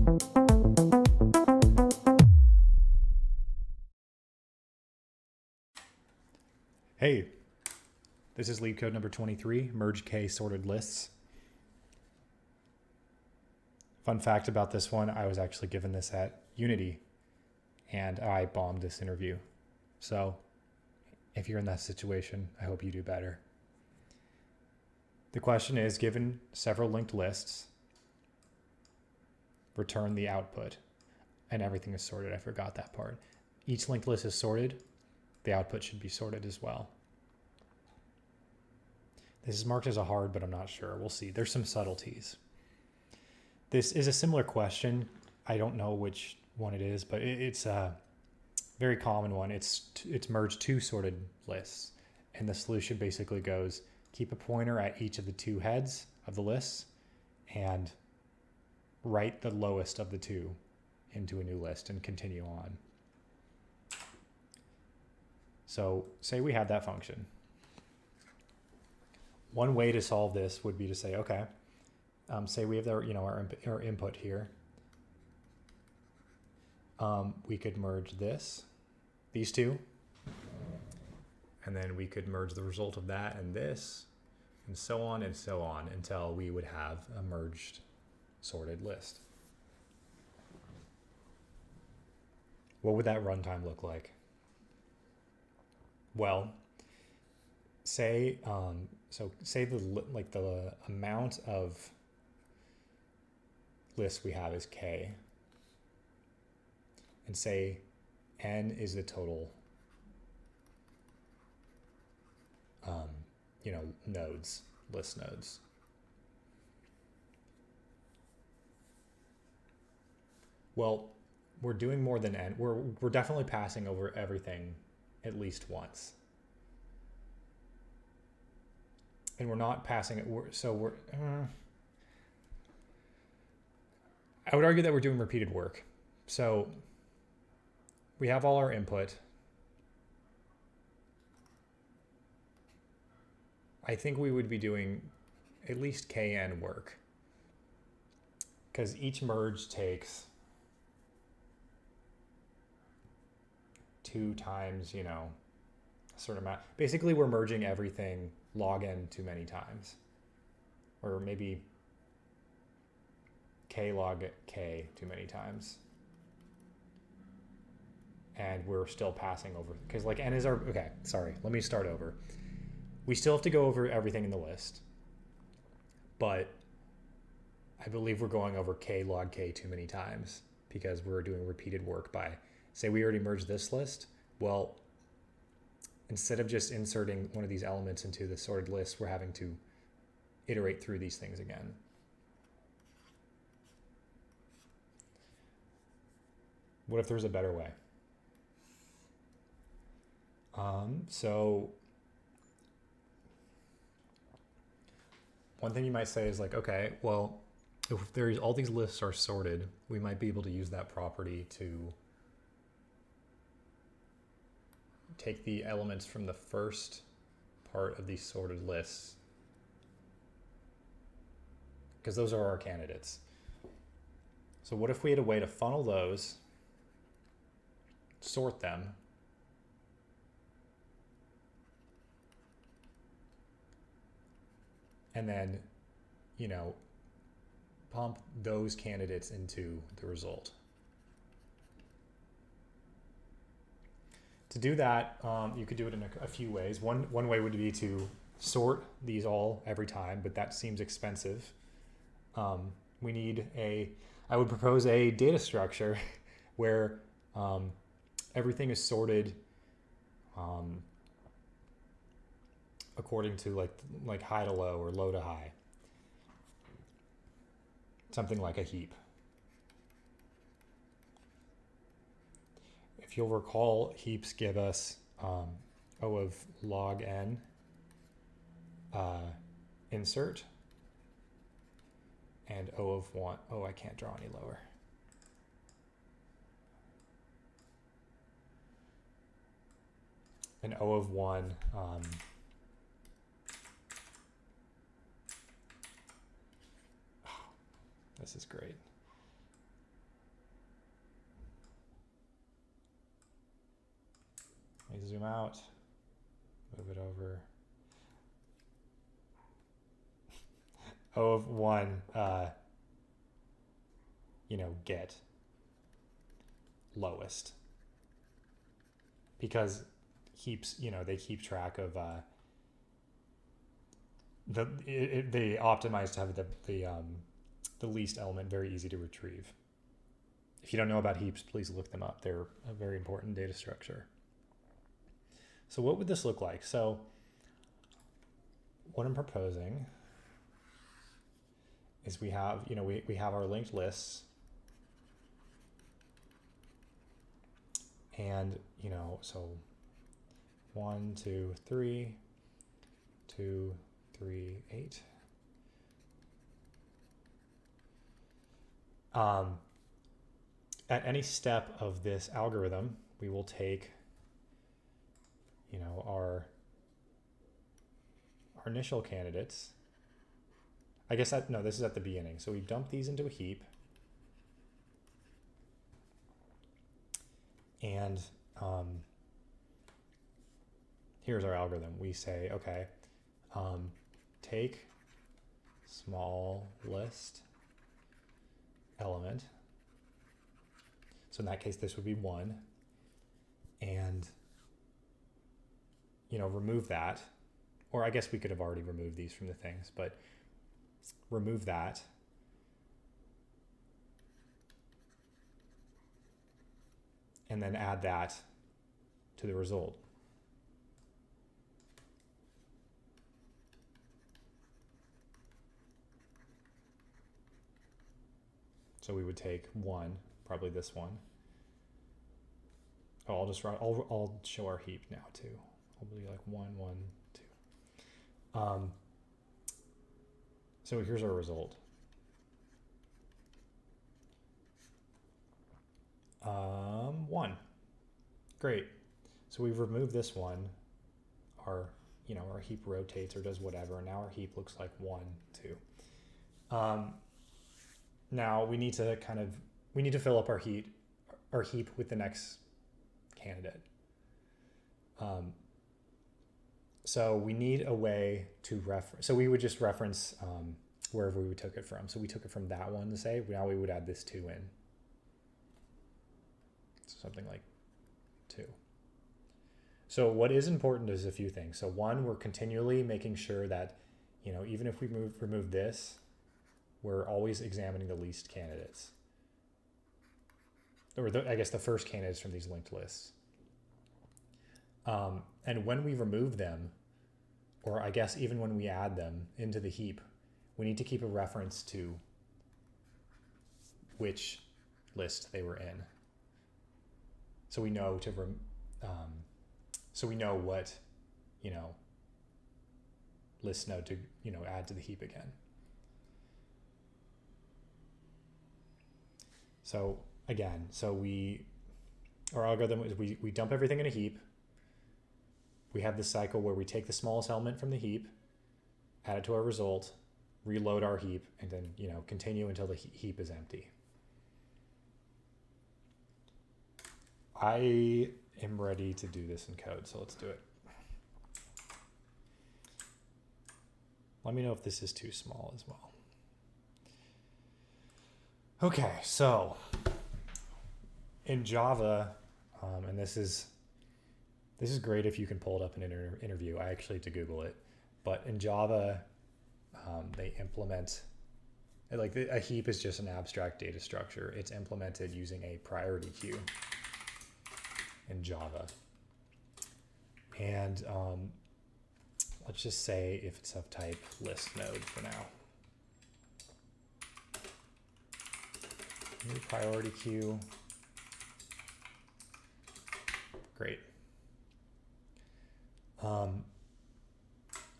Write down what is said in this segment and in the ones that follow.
Hey, this is Leetcode number 23, merge K sorted lists. Fun fact about this one, I was actually given this at Unity and I bombed this interview. So if you're in that situation, I hope you do better. The question is, given several linked lists, return the output. And everything is sorted. I forgot that part. Each linked list is sorted. The output should be sorted as well. This is marked as a hard, but I'm not sure. We'll see. There's some subtleties. This is a similar question. I don't know which one it is, but it's a very common one. It's merge two sorted lists. And the solution basically goes, keep a pointer at each of the two heads of the lists and write the lowest of the two into a new list and continue on. So say we had that function. One way to solve this would be to say, okay, say we have our input here. We could merge these two, and then we could merge the result of that and this, and so on until we would have a merged sorted list. What would that runtime look like? Well, say the amount of lists we have is K, and say N is the total list nodes. Well, we're doing more than N. We're definitely passing over everything at least once. And we're not passing it. I would argue that we're doing repeated work. So we have all our input. I think we would be doing at least KN work, because each merge takes 2 times, a certain amount. Basically, we're merging everything log n too many times, or maybe k log k too many times, and we're still passing over, because like n is our, okay, sorry, let me start over. We still have to go over everything in the list, but I believe we're going over k log k too many times because we're doing repeated work by, say we already merged this list. Well, instead of just inserting one of these elements into the sorted list, we're having to iterate through these things again. What if there's a better way? So one thing you might say is like, okay, well, if all these lists are sorted, we might be able to use that property to take the elements from the first part of these sorted lists, because those are our candidates. So what if we had a way to funnel those, sort them, and then, pump those candidates into the result? To do that, you could do it in a few ways. One way would be to sort these all every time, but that seems expensive. I would propose a data structure where everything is sorted according to like high to low or low to high. Something like a heap. If you'll recall, heaps give us O of log n insert and O of 1. Oh, I can't draw any lower. And O of 1 this is great. zoom out, move it over. O of 1, get lowest. Because heaps, they keep track of they optimize to have the least element very easy to retrieve. If you don't know about heaps, please look them up. They're a very important data structure. So what would this look like? So what I'm proposing is we have, we have our linked lists, and, so 1, 2, 3, 2, 3, 8. At any step of this algorithm, we will take, our initial candidates. I guess no, this is at the beginning. So we dump these into a heap. And here's our algorithm. We say, okay, take small list element. So in that case, this would be 1. And, remove that. Or I guess we could have already removed these from the things, but remove that. And then add that to the result. So we would take 1, probably this one. Oh, I'll show our heap now too. I'll be like 1, 1, 2. So here's our result. 1. Great. So we've removed this one. Our heap rotates or does whatever. And now our heap looks like 1, 2. Now we need to fill up our heap with the next candidate. So we need a way to reference. So we would just reference wherever we took it from. So we took it from that one to say, now we would add this 2 in. So something like 2. So what is important is a few things. So 1, we're continually making sure that, even if we remove this, we're always examining the least candidates. Or I guess the first candidates from these linked lists. And when we remove them, or I guess even when we add them into the heap, we need to keep a reference to which list they were in. So we know what, list node to, add to the heap again. So again, our algorithm is we dump everything in a heap. We have this cycle where we take the smallest element from the heap, add it to our result, reload our heap, and then, continue until the heap is empty. I am ready to do this in code, so let's do it. Let me know if this is too small as well. Okay, so in Java, and this is great if you can pull it up in an interview. I actually had to Google it, but in Java, they implement a heap is just an abstract data structure. It's implemented using a priority queue in Java, and let's just say if it's of type list node for now. New priority queue. Great.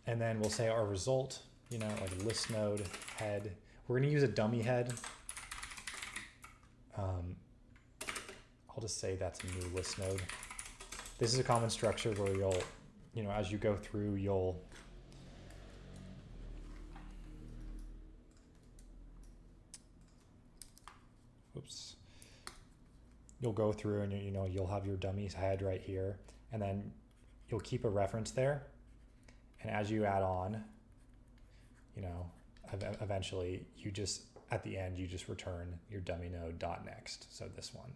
And then we'll say our result, like a list node head. We're going to use a dummy head. I'll just say that's a new list node. This is a common structure where you'll, as you go through, you'll go through and you'll have your dummy's head right here, and then you'll keep a reference there. And as you add on, you know, eventually you just, at the end, you just return your dummy node dot next. So this one.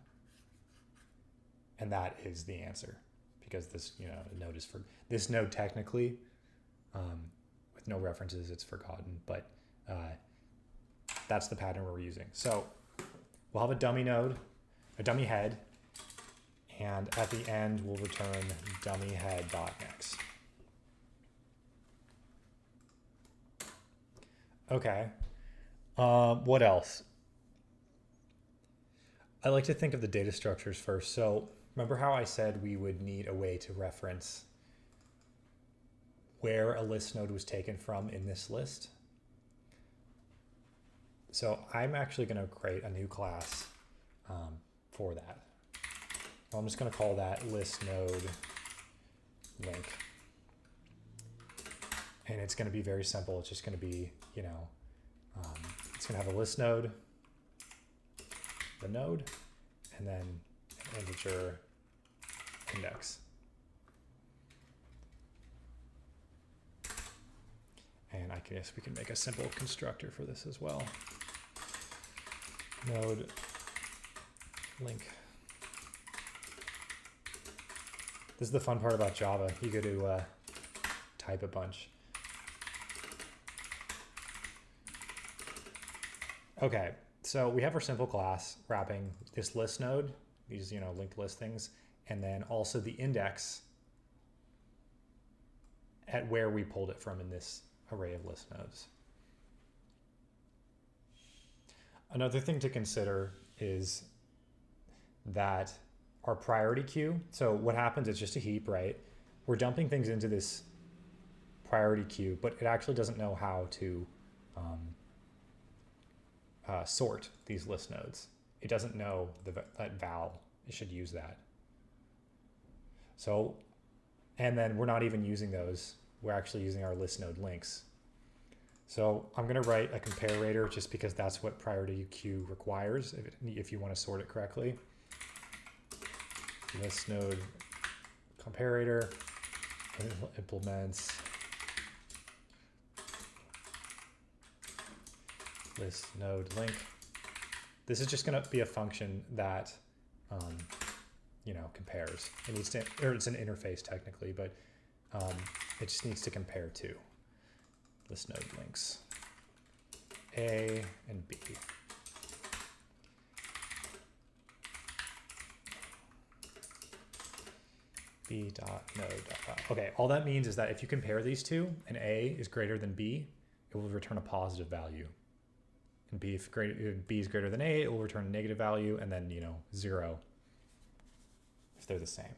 And that is the answer, because this, you know, node is for this node technically, with no references, it's forgotten, but that's the pattern we're using. So we'll have a dummy node, a dummy head, and at the end we'll return dummy head dot next. Okay. What else? I like to think of the data structures first. So remember how I said we would need a way to reference where a list node was taken from in this list? So I'm actually going to create a new class for that. So I'm just going to call that list node link. And it's going to be very simple. It's just going to be, you know, it's going to have a list node, the node, and then an integer index. And I guess we can make a simple constructor for this as well. Node link. This is the fun part about Java. You go to type a bunch. Okay, so we have our simple class wrapping this list node, these, you know, linked list things, and then also the index at where we pulled it from in this array of list nodes. Another thing to consider is that our priority queue, so what happens, it's just a heap, right? We're dumping things into this priority queue, but it actually doesn't know how to sort these list nodes. It doesn't know that val, it should use that. So, and then we're not even using those. We're actually using our list node links. So I'm going to write a comparator just because that's what priority queue requires if you want to sort it correctly. List node comparator implements list node link. This is just going to be a function that, you know, compares. It needs to, or it's an interface technically, but it just needs to compare to list node links A and B. B dot node dot. Okay, all that means is that if you compare these two and A is greater than B, it will return a positive value. And B, if B is greater than A, it will return a negative value, and then, you know, 0 if they're the same.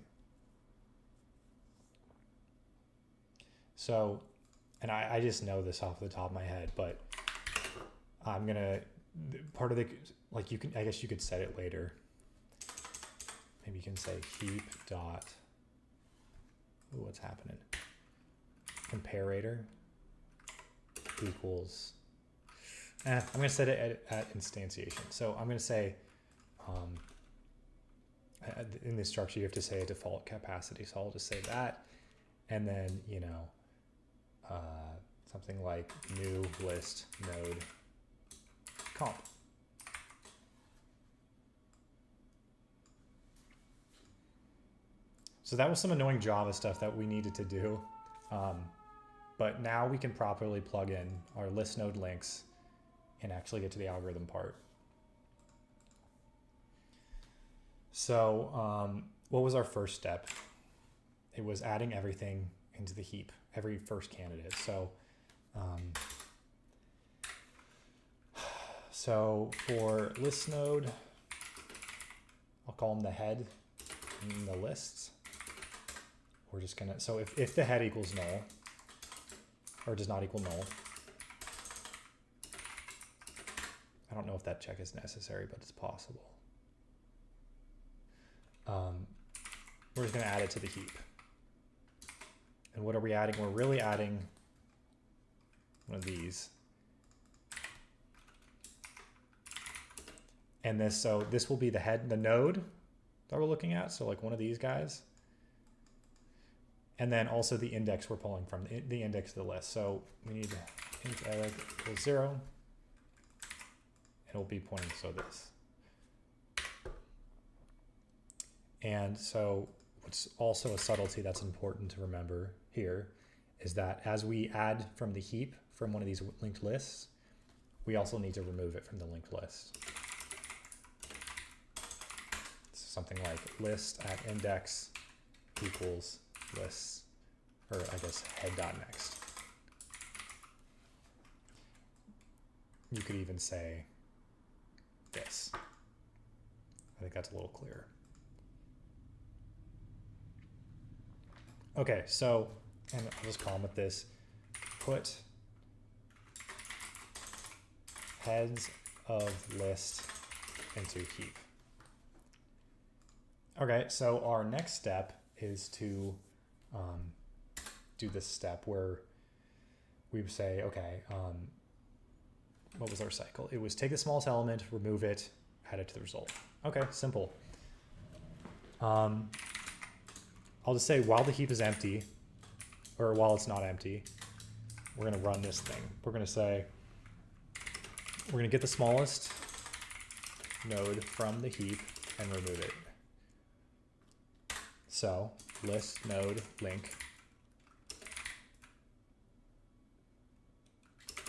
So, and I just know this off the top of my head, but I'm gonna, part of the, like you can, I guess you could set it later. Maybe you can say heap dot, ooh, what's happening? Comparator equals, I'm gonna set it at instantiation. So I'm gonna say, in this structure, you have to say a default capacity. So I'll just say that, and then, you know, something like new list node comp. So that was some annoying Java stuff that we needed to do. But now we can properly plug in our list node links and actually get to the algorithm part. So what was our first step? It was adding everything into the heap, every first candidate. So so for list node, I'll call them the head in the lists. We're just gonna, so if the head equals null, or does not equal null, I don't know if that check is necessary, but it's possible. We're just gonna add it to the heap. And what are we adding? We're really adding one of these. And this, so this will be the head, the node that we're looking at. So like one of these guys. And then also the index we're pulling from, the index of the list. So we need int array equals 0. It'll be pointing so this. And so what's also a subtlety that's important to remember here is that as we add from the heap from one of these linked lists, we also need to remove it from the linked list. So something like list at index equals lists, or I guess head.next. You could even say this. I think that's a little clearer. Okay, so, and I'll just comment this, put heads of list into heap. Okay, so our next step is to do this step where we would say, okay, what was our cycle? It was take the smallest element, remove it, add it to the result. Okay, simple. I'll just say while the heap is empty, or while it's not empty, we're going to run this thing. We're going to say, we're going to get the smallest node from the heap and remove it. So list node link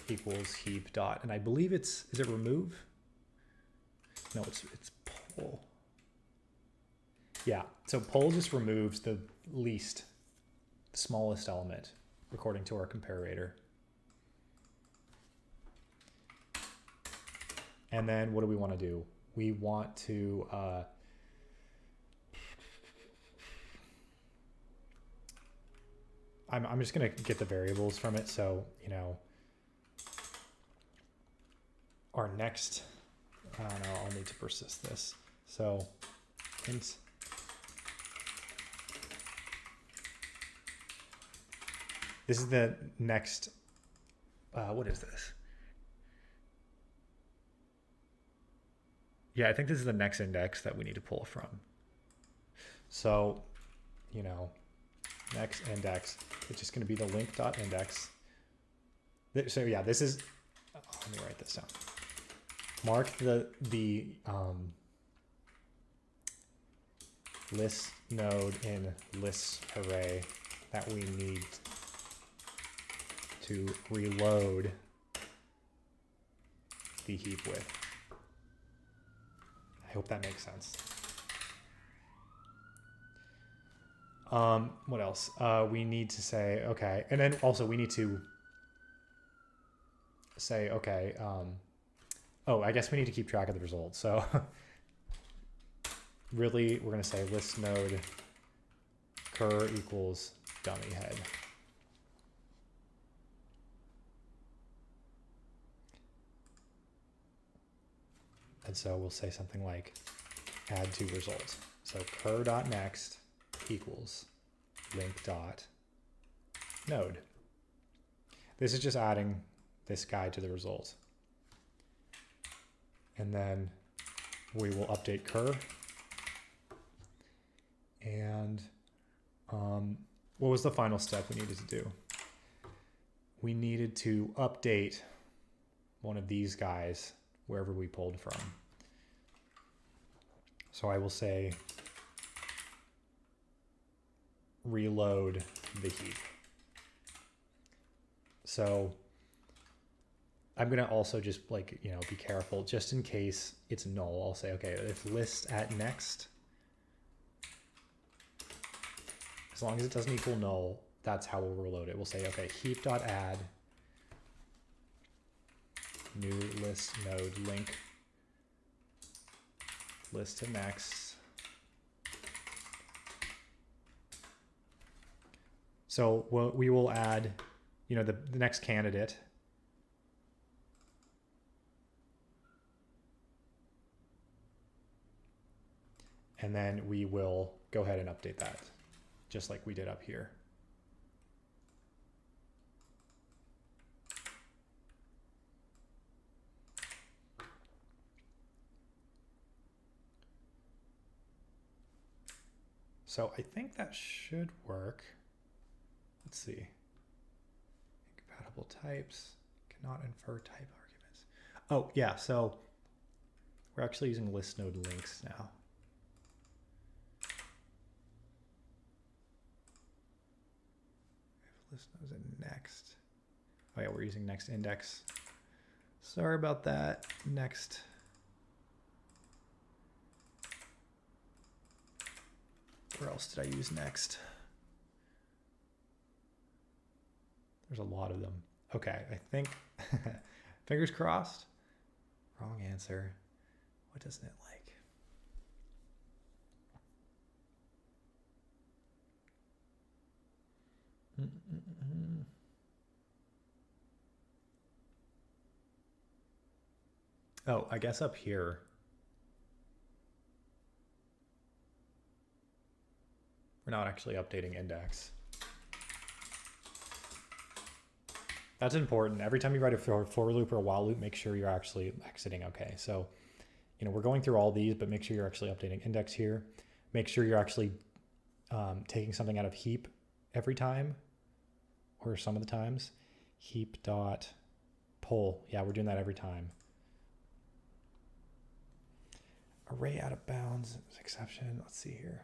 equals heap dot, and I believe is it remove? No, it's pull. Yeah, so pull just removes the smallest element according to our comparator. And then what do we want to do? We want to I'm just going to get the variables from it. So, you know, our next, I don't know, I'll need to persist this. So int this is the next, what is this? Yeah, I think this is the next index that we need to pull from. So, you know, next index, it's just going to be the link.index. So yeah, this is, let me write this down. Mark the list node in list array that we need to reload the heap with. I hope that makes sense. What else? We need to say, okay, and then also we need to say, okay, oh, I guess we need to keep track of the results. So really, we're going to say list node cur equals dummy head. And so we'll say something like add to result. So cur.next equals link.node. This is just adding this guy to the result. And then we will update cur. And what was the final step we needed to do? We needed to update one of these guys wherever we pulled from. So I will say reload the heap. So I'm going to also just like, you know, be careful just in case it's null. I'll say, okay, if list at next, as long as it doesn't equal null, that's how we'll reload it. We'll say, okay, heap.add new list node link list to next. So we will add, you know, the next candidate. And then we will go ahead and update that just like we did up here. So I think that should work. let's see. Incompatible types, cannot infer type arguments. Oh yeah, so we're actually using list node links now. List nodes in next. Oh yeah, we're using next index. Sorry about that. Next. Where else did I use next? There's a lot of them. Okay, I think, fingers crossed. Wrong answer. What doesn't it like? Oh, I guess up here. We're not actually updating index. That's important. Every time you write a for loop or a while loop, make sure you're actually exiting okay. So, we're going through all these, but make sure you're actually updating index here. Make sure you're actually taking something out of heap every time, or some of the times. Heap dot pull. Yeah, we're doing that every time. Array out of bounds exception. Let's see here.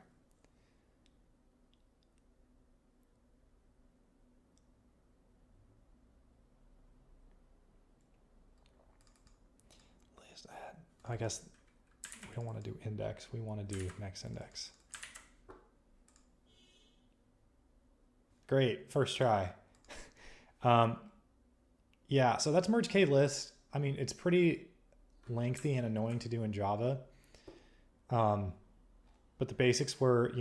List add. I guess we don't want to do index. We want to do next index. Great, first try. Yeah, so that's merge k list. I mean, it's pretty lengthy and annoying to do in Java. But the basics were,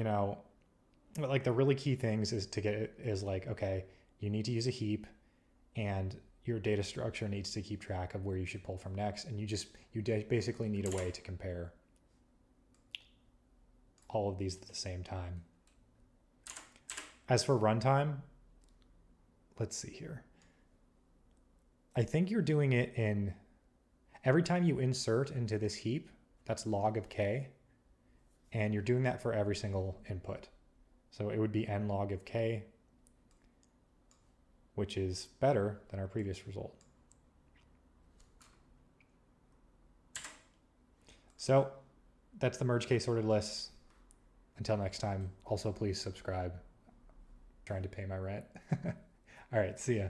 like the really key things is to get it is like, okay, you need to use a heap and your data structure needs to keep track of where you should pull from next. And you basically need a way to compare all of these at the same time. As for runtime, let's see here. I think you're doing it in every time you insert into this heap, that's log of k. And you're doing that for every single input. So it would be n log of k, which is better than our previous result. So that's the merge k sorted lists. Until next time, also please subscribe. I'm trying to pay my rent. All right, see ya.